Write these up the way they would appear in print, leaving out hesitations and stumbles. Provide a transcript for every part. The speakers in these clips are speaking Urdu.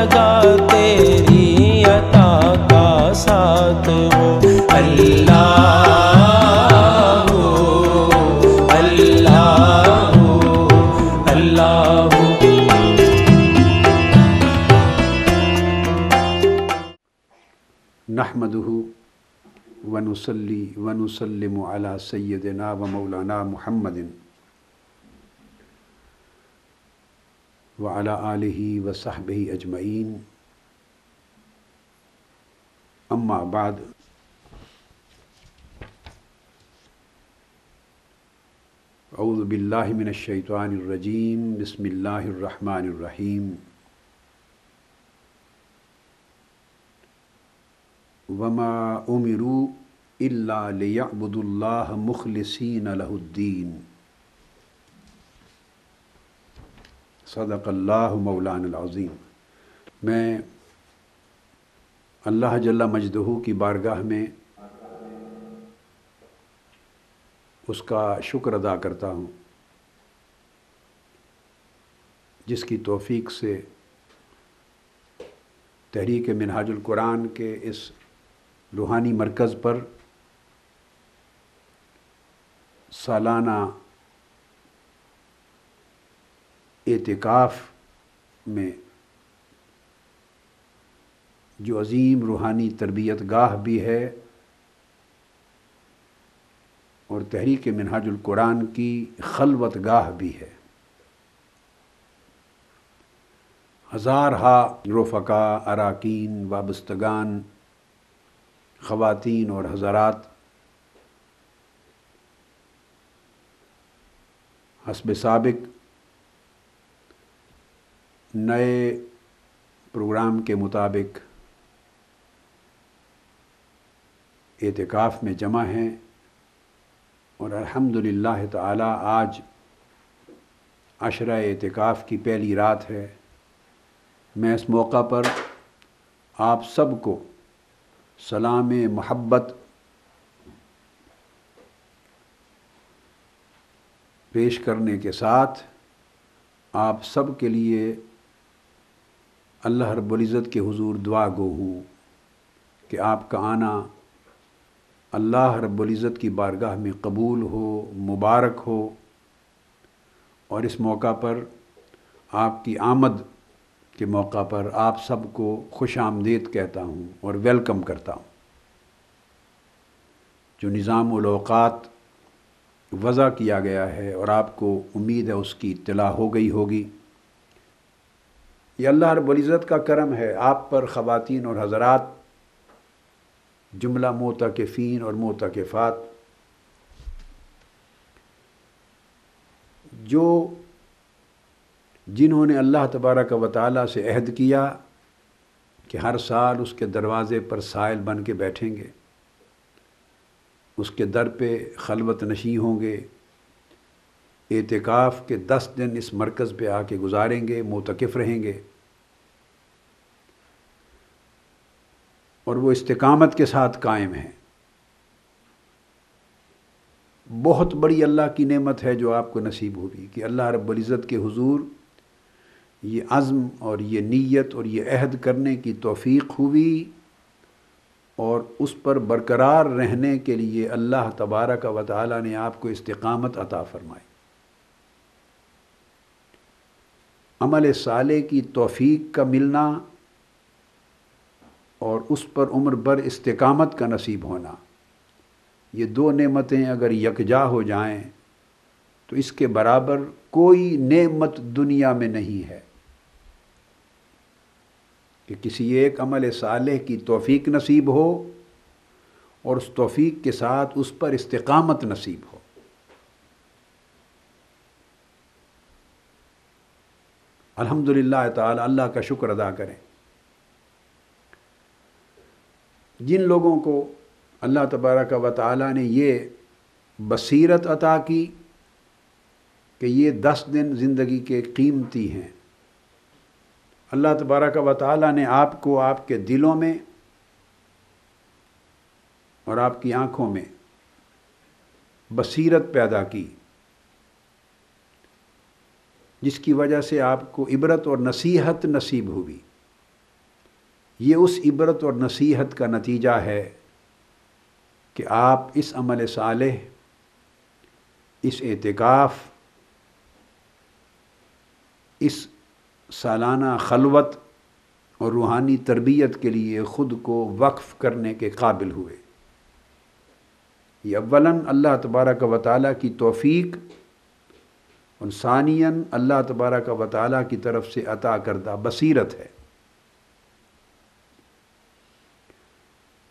لگا تیری عطا کا ساتھ وہ اللہ اللہ اللہ۔ نحمدہ ونصلی ونسلم علی سیدنا و مولانا محمد وعلی آلہ وصحبہ اجمعین، اما بعد۔ اعوذ باللہ من الشیطان الرجیم، بسم اللہ الرحمن الرحیم۔ وما امروا الا لیعبدوا اللہ مخلصین لہ الدین، صدق اللہ مولانا العظیم۔ میں اللہ جل مجدہ کی بارگاہ میں اس کا شکر ادا کرتا ہوں جس کی توفیق سے تحریک منہاج القرآن کے اس روحانی مرکز پر سالانہ اعتکاف میں جو عظیم روحانی تربیت گاہ بھی ہے اور تحریک منہاج القرآن کی خلوت گاہ بھی ہے، ہزارہا رفقا، اراکین، وابستگان، خواتین اور حضرات حسب سابق نئے پروگرام کے مطابق اعتکاف میں جمع ہیں، اور الحمدللہ تعالی آج عشرہ اعتکاف کی پہلی رات ہے۔ میں اس موقع پر آپ سب کو سلام محبت پیش کرنے کے ساتھ آپ سب کے لیے اللہ رب العزت کے حضور دعا گو ہوں کہ آپ کا آنا اللہ رب العزت کی بارگاہ میں قبول ہو، مبارک ہو، اور اس موقع پر آپ کی آمد کے موقع پر آپ سب کو خوش آمدید کہتا ہوں اور ویلکم کرتا ہوں۔ جو نظام الاوقات وضع کیا گیا ہے اور آپ کو امید ہے اس کی اطلاع ہو گئی ہوگی، یہ اللہ رب العزت کا کرم ہے آپ پر خواتین اور حضرات، جملہ معتکفین اور معتکفات، جنہوں نے اللہ تبارک و تعالیٰ سے عہد کیا کہ ہر سال اس کے دروازے پر سائل بن کے بیٹھیں گے، اس کے در پہ خلوت نشیں ہوں گے، اعتکاف کے 10 دن اس مرکز پہ آ کے گزاریں گے، معتکف رہیں گے، اور وہ استقامت کے ساتھ قائم ہیں۔ بہت بڑی اللہ کی نعمت ہے جو آپ کو نصیب ہوگی کہ اللہ رب العزت کے حضور یہ عزم اور یہ نیت اور یہ عہد کرنے کی توفیق ہوئی، اور اس پر برقرار رہنے کے لیے اللہ تبارک و تعالی نے آپ کو استقامت عطا فرمائی۔ عمل صالح کی توفیق کا ملنا اور اس پر عمر بھر استقامت کا نصیب ہونا، یہ 2 نعمتیں اگر یکجا ہو جائیں تو اس کے برابر کوئی نعمت دنیا میں نہیں ہے کہ کسی ایک عمل صالح کی توفیق نصیب ہو اور اس توفیق کے ساتھ اس پر استقامت نصیب ہو۔ الحمدللہ تعالی اللہ کا شکر ادا کریں۔ جن لوگوں کو اللہ تبارک و تعالی نے یہ بصیرت عطا کی کہ یہ 10 دن زندگی کے قیمتی ہیں، اللہ تبارک و تعالی نے آپ کو آپ کے دلوں میں اور آپ کی آنکھوں میں بصیرت پیدا کی، جس کی وجہ سے آپ کو عبرت اور نصیحت نصیب ہوئی یہ اس عبرت اور نصیحت کا نتیجہ ہے کہ آپ اس عمل صالح، اس اعتکاف، اس سالانہ خلوت اور روحانی تربیت کے لیے خود کو وقف کرنے کے قابل ہوئے۔ یہ اولاً اللہ تبارک و تعالیٰ کی توفیق اور ثانیاً اللہ تبارک و تعالیٰ کی طرف سے عطا کردہ بصیرت ہے۔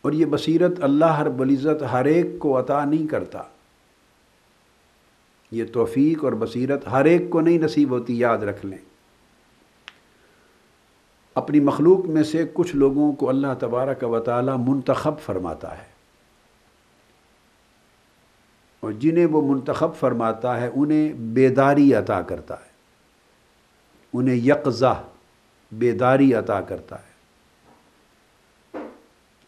اور یہ بصیرت اللہ رب العزت ہر ایک کو عطا نہیں کرتا، یہ توفیق اور بصیرت ہر ایک کو نہیں نصیب ہوتی، یاد رکھ لیں۔ اپنی مخلوق میں سے کچھ لوگوں کو اللہ تبارک و تعالیٰ منتخب فرماتا ہے، اور جنہیں وہ منتخب فرماتا ہے انہیں بیداری عطا کرتا ہے، انہیں یقظہ بیداری عطا کرتا ہے،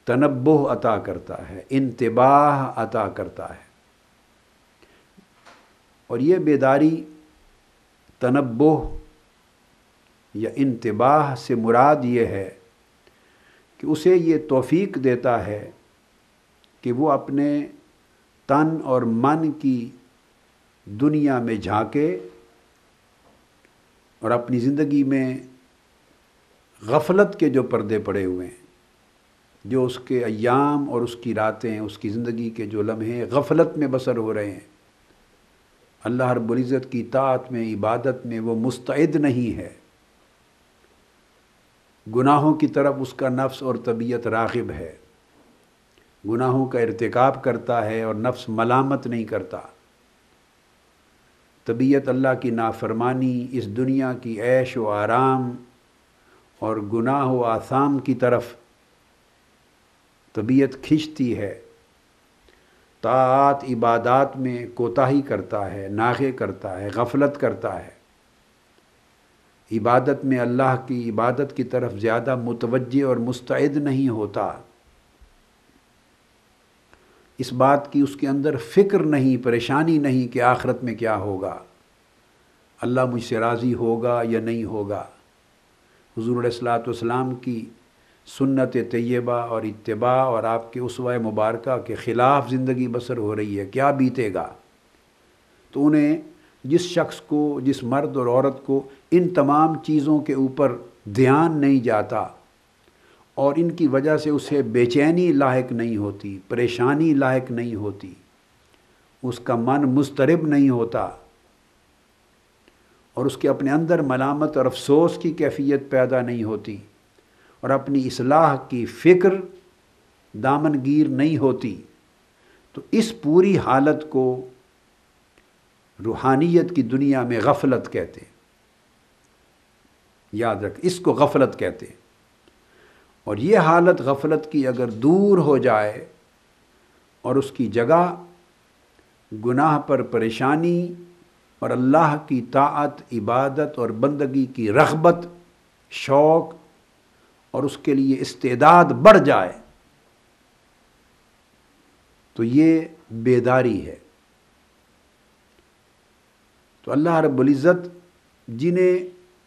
تنبہ عطا کرتا ہے، انتباہ عطا کرتا ہے۔ اور یہ بیداری، تنبہ یا انتباہ سے مراد یہ ہے کہ اسے یہ توفیق دیتا ہے کہ وہ اپنے تن اور من کی دنیا میں جھانکے اور اپنی زندگی میں غفلت کے جو پردے پڑے ہوئے ہیں، جو اس کے ایام اور اس کی راتیں، اس کی زندگی کے جو لمحے غفلت میں بسر ہو رہے ہیں، اللہ رب العزت کی طاعت میں، عبادت میں وہ مستعد نہیں ہے، گناہوں کی طرف اس کا نفس اور طبیعت راغب ہے، گناہوں کا ارتکاب کرتا ہے اور نفس ملامت نہیں کرتا، طبیعت اللہ کی نافرمانی، اس دنیا کی عیش و آرام اور گناہ و آثام کی طرف طبیعت کھنچتی ہے، طاعات عبادات میں کوتاہی کرتا ہے، ناغے کرتا ہے، غفلت کرتا ہے، عبادت میں اللہ کی عبادت کی طرف زیادہ متوجہ اور مستعد نہیں ہوتا، اس بات کی اس کے اندر فکر نہیں، پریشانی نہیں کہ آخرت میں کیا ہوگا، اللہ مجھ سے راضی ہوگا یا نہیں ہوگا، حضور علیہ الصلوۃ والسلام کی سنت طیبہ اور اتباع اور آپ کے اسوہ مبارکہ کے خلاف زندگی بسر ہو رہی ہے، کیا بیتے گا؟ تو انہیں، جس شخص کو، جس مرد اور عورت کو ان تمام چیزوں کے اوپر دھیان نہیں جاتا اور ان کی وجہ سے اسے بے چینی لاحق نہیں ہوتی، پریشانی لاحق نہیں ہوتی، اس کا من مضطرب نہیں ہوتا اور اس کے اپنے اندر ملامت اور افسوس کی کیفیت پیدا نہیں ہوتی اور اپنی اصلاح کی فکر دامن گیر نہیں ہوتی، تو اس پوری حالت کو روحانیت کی دنیا میں غفلت کہتے ہیں، یاد رکھ، اس کو غفلت کہتے ہیں۔ اور یہ حالت غفلت کی اگر دور ہو جائے اور اس کی جگہ گناہ پر پریشانی اور اللہ کی طاعت، عبادت اور بندگی کی رغبت، شوق اور اس کے لیے استعداد بڑھ جائے تو یہ بیداری ہے۔ تو اللہ رب العزت جنہیں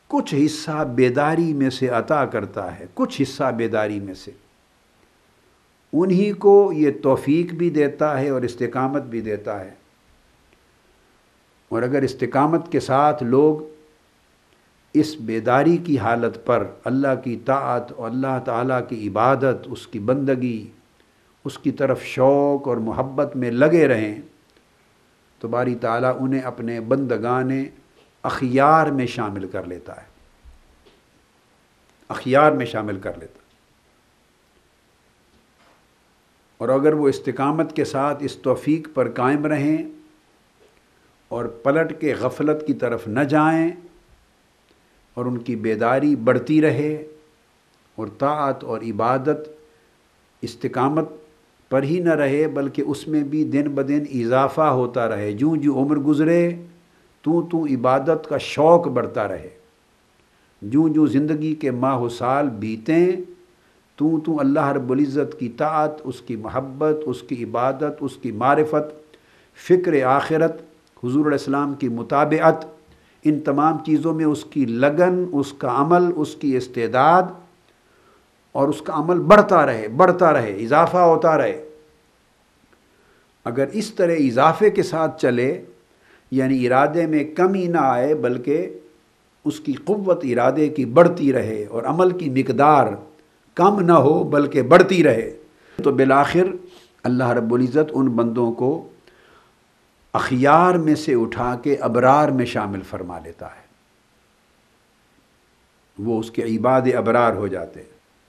کچھ حصہ بیداری میں سے عطا کرتا ہے، کچھ حصہ بیداری میں سے، انہی کو یہ توفیق بھی دیتا ہے اور استقامت بھی دیتا ہے۔ اور اگر استقامت کے ساتھ لوگ اس بیداری کی حالت پر اللہ کی طاعت اور اللہ تعالیٰ کی عبادت، اس کی بندگی، اس کی طرف شوق اور محبت میں لگے رہیں تو باری تعالیٰ انہیں اپنے بندگان اخیار میں شامل کر لیتا ہے، اخیار میں شامل کر لیتا ہے۔ اور اگر وہ استقامت کے ساتھ اس توفیق پر قائم رہیں اور پلٹ کے غفلت کی طرف نہ جائیں اور ان کی بیداری بڑھتی رہے اور طاعت اور عبادت استقامت پر ہی نہ رہے بلکہ اس میں بھی دن بدن اضافہ ہوتا رہے، جوں جوں عمر گزرے تو عبادت کا شوق بڑھتا رہے، جوں جوں زندگی کے ماہ و سال بیتیں تو اللہ رب العزت کی طاعت، اس کی محبت، اس کی عبادت، اس کی معرفت، فکر آخرت، حضور علیہ السلام کی متابعت، ان تمام چیزوں میں اس کی لگن، اس کا عمل، اس کی استعداد اور اس کا عمل بڑھتا رہے، اضافہ ہوتا رہے۔ اگر اس طرح اضافے کے ساتھ چلے، یعنی ارادے میں کمی نہ آئے بلکہ اس کی قوت ارادے کی بڑھتی رہے اور عمل کی مقدار کم نہ ہو بلکہ بڑھتی رہے، تو بالآخر اللہ رب العزت ان بندوں کو اخیار میں سے اٹھا کے ابرار میں شامل فرما لیتا ہے، وہ اس کے عباد ابرار ہو جاتے ہیں۔